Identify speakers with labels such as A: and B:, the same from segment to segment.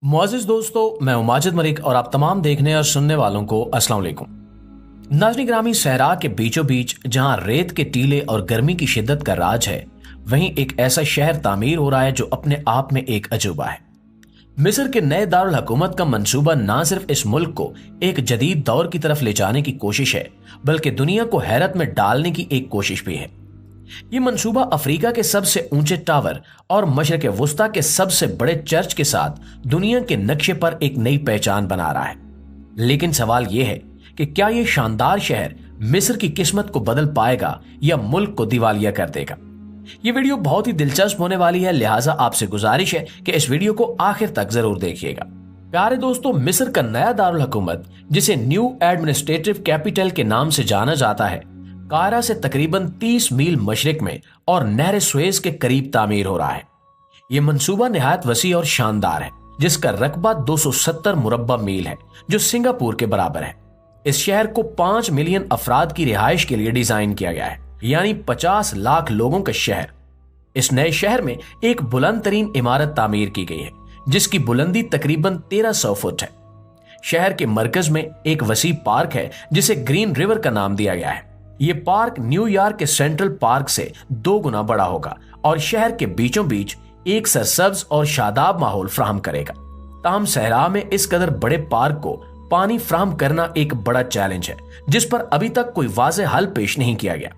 A: मुआज़िज़ दोस्तों, मैं हूं माजिद मलिक और आप तमाम देखने और सुनने वालों को अस्सलाम वालेकुम। नाज़रीन ग्रामी, सहरा के बीचों बीच जहां रेत के टीले और गर्मी की शिद्दत का राज है, वहीं एक ऐसा शहर तामीर हो रहा है जो अपने आप में एक अजूबा है। मिस्र के नए दारुल हुकूमत का मंसूबा न सिर्फ इस मुल्क को एक जदीद दौर की तरफ ले जाने की कोशिश है, बल्कि दुनिया को हैरत में डालने की एक कोशिश भी है। ये मंसूबा अफ्रीका के सबसे ऊंचे टावर और मशरक़ वुस्ता के सबसे बड़े चर्च के साथ दुनिया के नक्शे पर एक नई पहचान बना रहा है। लेकिन सवाल यह है कि क्या ये शानदार शहर मिस्र की किस्मत को बदल पाएगा या मुल्क को दिवालिया कर देगा। ये वीडियो बहुत ही दिलचस्प होने वाली है, लिहाजा आपसे गुजारिश है कि इस वीडियो को आखिर तक जरूर देखिएगा। प्यारे दोस्तों, मिस्र का नया दारुल हुकूमत, जिसे न्यू एडमिनिस्ट्रेटिव कैपिटल के नाम से जाना जाता है, कायरा से तकरीबन 30 मील मशरिक में और नहर सुएज के करीब तामीर हो रहा है। यह मंसूबा निहायत वसी और शानदार है, जिसका रकबा 270 मुरब्बा मील है, जो सिंगापुर के बराबर है। इस शहर को 5 मिलियन अफराद की रिहाइश के लिए डिजाइन किया गया है, यानी 50 लाख लोगों का शहर। इस नए शहर में एक बुलंद तरीन इमारत तामीर की गई है, जिसकी बुलंदी तकरीबन 1300 फुट है। शहर के मरकज में एक वसी पार्क है, जिसे ग्रीन रिवर का नाम दिया गया है। ये पार्क न्यूयॉर्क के सेंट्रल पार्क से 2 गुना बड़ा होगा और शहर के बीचों बीच एक सरसब्ज और शादाब माहौल फ्राहम करेगा। ताहम सहरा में इस कदर बड़े पार्क को पानी फ्राहम करना एक बड़ा चैलेंज है, जिस पर अभी तक कोई वाज़ेह हल पेश नहीं किया गया।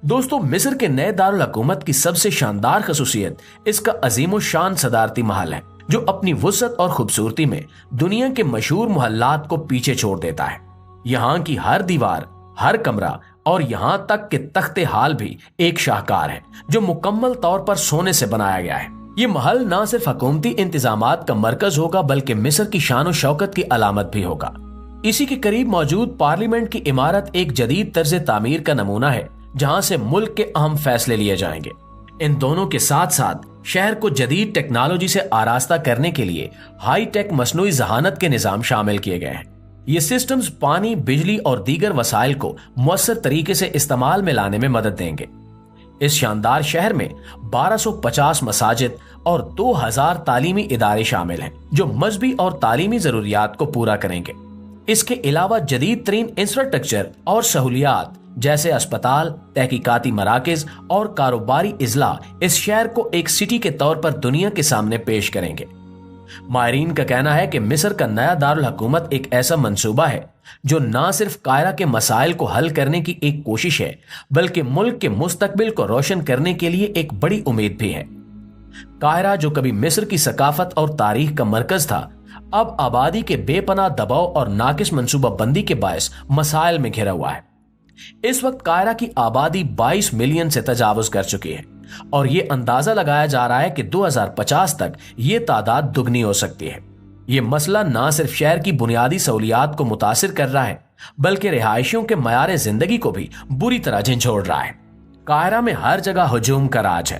A: दोस्तों, मिस्र के नए दारुल हुकूमत की सबसे शानदार खसूसियत इसका अजीमो शान सदारती महल है, जो अपनी वुसअत और खूबसूरती में दुनिया के मशहूर मोहल्लात को पीछे छोड़ देता है। यहाँ की हर दीवार, हर कमरा और यहां तक कि तख्ते हाल भी एक शाहकार है, जो मुकम्मल तौर पर सोने से बनाया गया है। ये महल न सिर्फ हुकूमती इंतजामात का मरकज होगा, बल्कि मिस्र की शान और शौकत की अलामत भी होगा। इसी के करीब मौजूद पार्लियामेंट की इमारत एक जदीद तर्ज तामीर का नमूना है, जहां से मुल्क के अहम फैसले लिए जाएंगे। इन दोनों के साथ साथ शहर को जदीद टेक्नोलॉजी से आरास्ता करने के लिए हाई टेक मसनूई जहानत के निजाम शामिल किए गए हैं। ये सिस्टम्स पानी, बिजली और दीगर वसाइल को मुअस्सर तरीके से इस्तेमाल में लाने में मदद देंगे। इस शानदार शहर में 1250 मसाजिद और 2000 तालीमी इदारे शामिल हैं, जो मजहबी और तालीमी जरूरियात को पूरा करेंगे। इसके अलावा जदीद तरीन इंफ्रास्ट्रक्चर और सहूलियात जैसे अस्पताल, तहकीकाती मराकज और कारोबारी इजला इस शहर को एक सिटी के तौर पर दुनिया के सामने पेश करेंगे। माहिरीन का कहना है कि मिस्र का नया दारुल हुकूमत एक ऐसा मंसूबा है जो न सिर्फ कायरा के मसाइल को हल करने की एक कोशिश है, बल्कि मुल्क के मुस्तकबिल को रोशन करने के लिए एक बड़ी उम्मीद भी है। कायरा, जो कभी मिस्र की सकाफत और तारीख का मरकज था, अब आबादी के बेपनाह दबाव और नाकिस मंसूबा बंदी के बायस मसाइल में घिरा हुआ है। इस वक्त कायरा की आबादी 22 मिलियन से तजावुज कर चुकी है और ये अंदाजा लगाया जा रहा है कि 2050 तक ये तादाद दुगनी हो सकती है। ये मसला न सिर्फ शहर की बुनियादी सहूलियात को मुतासिर कर रहा है, बल्कि रिहायशियों के मयार जिंदगी को भी बुरी तरह झंझोड़ रहा है। कायरा में हर जगह हुजूम का राज है।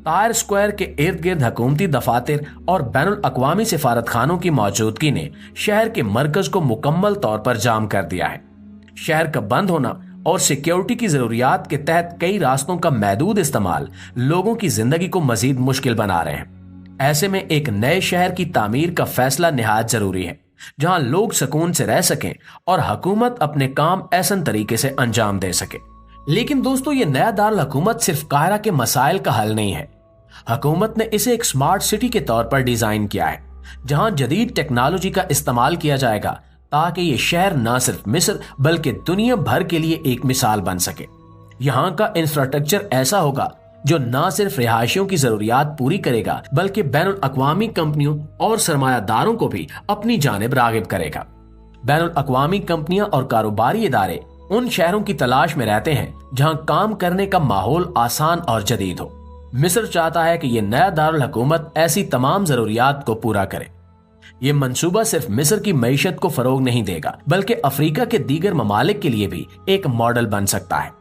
A: टायर स्क्वायर के इर्द गिर्द हुकूमती दफातर और बैनुल अक़वामी सिफारत खानों की मौजूदगी ने शहर के मरकज को मुकम्मल तौर पर जाम कर दिया है। शहर का बंद होना और सिक्योरिटी की जरूरियात के तहत कई रास्तों का महदूद इस्तेमाल लोगों की जिंदगी को मजीद मुश्किल बना रहे हैं। ऐसे में एक नए शहर की तामीर का फैसला निहायत जरूरी है, जहां लोग सुकून से रह सकें और हुकूमत अपने काम ऐसन तरीके से अंजाम दे सके। लेकिन दोस्तों, ये नया दारुल हुकूमत सिर्फ कायरा के मसाइल का हल नहीं है। हुकूमत ने इसे एक स्मार्ट सिटी के तौर पर डिजाइन किया है, जहां जदीद टेक्नोलॉजी का इस्तेमाल किया जाएगा, ताकि ये शहर न सिर्फ मिस्र बल्कि दुनिया भर के लिए एक मिसाल बन सके। यहाँ का इंफ्रास्ट्रक्चर ऐसा होगा जो न सिर्फ रिहायशियों की जरूरियात पूरी करेगा, बल्कि बैनुल अक़वामी कंपनियों और सरमायादारों को भी अपनी जानिब रागिब करेगा। बैनुल अक़वामी कंपनियां और कारोबारी इदारे उन शहरों की तलाश में रहते हैं जहाँ काम करने का माहौल आसान और जदीद हो। मिस्र चाहता है कि यह नया दारुल हुकूमत ऐसी तमाम जरूरियात को पूरा करे। ये मंसूबा सिर्फ मिस्र की मईशत को फरोग नहीं देगा, बल्कि अफ्रीका के दीगर ममालिक के लिए भी एक मॉडल बन सकता है।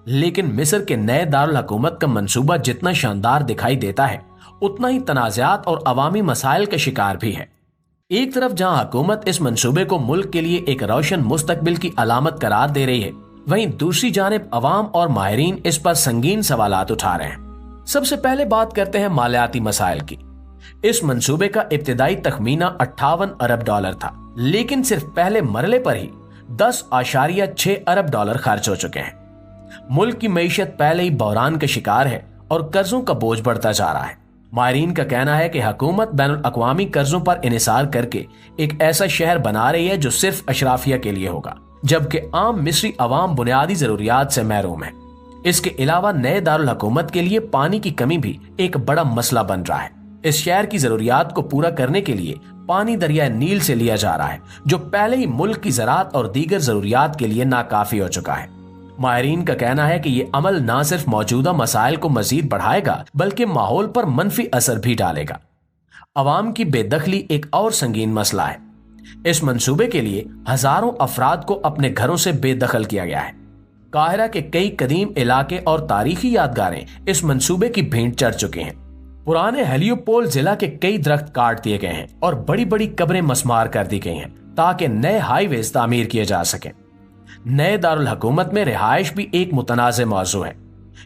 A: लेकिन मिस्र के नए दारुल हुकूमत का मंसूबा जितना शानदार दिखाई देता है, उतना ही तनाज़ात और अवामी मसाइल का शिकार भी है। एक तरफ जहां हुकूमत इस मंसूबे को मुल्क के लिए एक रोशन मुस्तकबिल की अलामत करार दे रही है, वहीं दूसरी जानिब अवाम और माहिरीन इस पर संगीन सवालात उठा रहे हैं। सबसे पहले बात करते हैं मालियाती मसाइल की। इस मंसूबे का इब्तिदाई तखमीना 58 अरब डॉलर था, लेकिन सिर्फ पहले मरले पर ही 10.6 अरब डॉलर खर्च हो चुके हैं। मुल्क की मईशत पहले ही बहरान का शिकार है और कर्जों का बोझ बढ़ता जा रहा है। माहिरीन का कहना है कि हुकूमत बैनुल अक़वामी कर्जों पर इन्हिसार करके एक ऐसा शहर बना रही है जो सिर्फ अशराफिया के लिए होगा, जबकि आम मिस्री अवाम बुनियादी जरूरियात से महरूम है। इसके अलावा नए दारुल हुकूमत के लिए पानी की कमी भी एक बड़ा मसला बन रहा है। इस शहर की जरूरियात को पूरा करने के लिए पानी दरिया नील से लिया जा रहा है, जो पहले ही मुल्क की ज़राअत और दीगर जरूरियात के लिए नाकाफी हो चुका है। माहिरीन का कहना है कि ये अमल न सिर्फ मौजूदा मसाइल को मजीद बढ़ाएगा बल्कि माहौल पर मनफी असर भी डालेगा। अवाम की बेदखली एक और संगीन मसला है। इस मंसूबे के लिए हजारों अफराद को अपने घरों से बेदखल किया गया है। काहिरा के कई कदीम इलाके और तारीखी यादगारें इस मंसूबे की भेंट चढ़ चुके हैं। पुराने हेलियोपोल जिला के कई दरख्त काट दिए गए हैं और बड़ी बड़ी कब्रें मस्मार कर दी गई हैं ताकि नए हाईवेज तामीर किए जा सके। नए दारुल हुकूमत में रिहाइश भी एक मुतनाज़ मौजू है।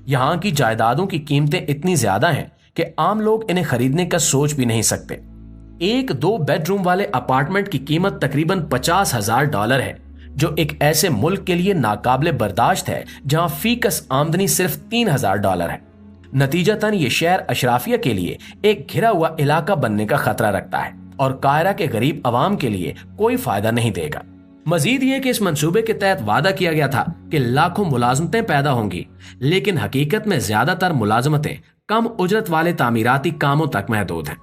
A: यहाँ की जायदादों की कीमतें इतनी ज्यादा हैं कि आम लोग इन्हें खरीदने का सोच भी नहीं सकते। एक 2 बेडरूम वाले अपार्टमेंट की कीमत तकरीबन 50,000 डॉलर है, जो एक ऐसे मुल्क के लिए नाकाबिले बर्दाश्त है जहां फीकस आमदनी सिर्फ 3,000 डॉलर है। नतीजतन ये शहर अशराफिया के लिए एक घिरा हुआ इलाका बनने का खतरा रखता है और कायरा के गरीब अवाम के लिए कोई फायदा नहीं देगा। मजीद ये कि इस मंसूबे के तहत वादा किया गया था कि लाखों मुलाजमतें पैदा होंगी, लेकिन हकीकत में ज्यादातर मुलाजमतें कम उजरत वाले तामीराती कामों तक महदूद हैं।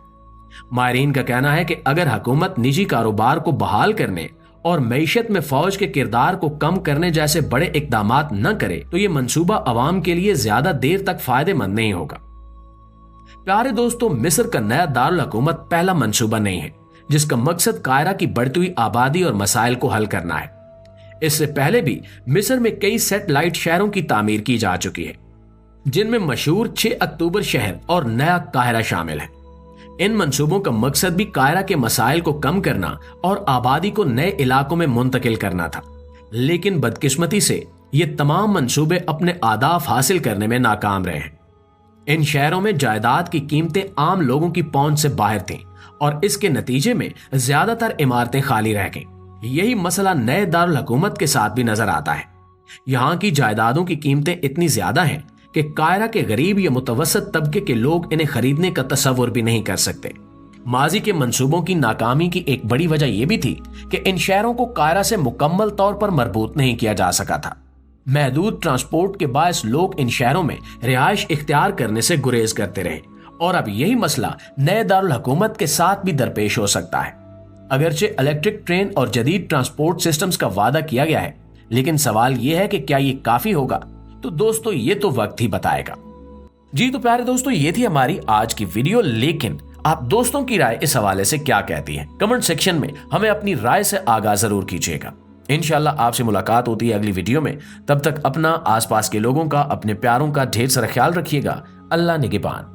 A: माहिरीन का कहना है कि अगर हुकूमत निजी कारोबार को बहाल करने और मईशत में फौज के किरदार को कम करने जैसे बड़े इकदामात न करे तो ये मंसूबा अवाम के लिए ज्यादा देर तक फायदेमंद नहीं होगा। प्यारे दोस्तों, मिस्र का नया दारुल हुकूमत पहला मंसूबा नहीं है जिसका मकसद कायरा की बढ़ती हुई आबादी और मसाइल को हल करना है। इससे पहले भी मिस्र में कई सैटेलाइट शहरों की तामीर की जा चुकी है, जिनमें मशहूर 6 अक्टूबर शहर और नया काहिरा शामिल है। इन मंसूबों का मकसद भी कायरा के मसाइल को कम करना और आबादी को नए इलाकों में मुंतकिल करना था, लेकिन बदकिस्मती से ये तमाम मंसूबे अपने आदाफ हासिल करने में नाकाम रहे हैं। इन शहरों में जायदाद की कीमतें आम लोगों की पहुंच से बाहर थीं और इसके नतीजे में ज्यादातर इमारतें खाली रह गईं। यही मसला नए दारुल हुकूमत के साथ भी नजर आता है। यहाँ की जायदादों की कीमतें इतनी ज्यादा हैं कि कायरा के गरीब या मुतवसत तबके के लोग इन्हें खरीदने का तसव्वुर भी नहीं कर सकते। माजी के मंसूबों की नाकामी की एक बड़ी वजह यह भी थी कि इन शहरों को कायरा से मुकम्मल तौर पर मरबूत नहीं किया जा सका था। महदूद ट्रांसपोर्ट के बायस लोग इन शहरों में रिहाइश इख्तियार करने से गुरेज करते रहे और अब यही मसला नए दारुल हुकूमत के साथ भी दरपेश हो सकता है। अगरचे इलेक्ट्रिक ट्रेन और जदीद ट्रांसपोर्ट सिस्टम्स का वादा किया गया है, लेकिन सवाल यह है कि क्या ये काफी होगा? तो दोस्तों ये तो वक्त ही बताएगा। जी तो प्यारे दोस्तों, ये थी हमारी आज की वीडियो, लेकिन आप दोस्तों की राय इस हवाले से क्या कहती है? कमेंट सेक्शन में हमें अपनी राय से आगाह जरूर कीजिएगा। इंशाल्लाह आपसे मुलाकात होती है अगली वीडियो में। तब तक अपना, आसपास के लोगों का, अपने प्यारों का ढेर सारा ख्याल रखिएगा। अल्लाह निगहबान।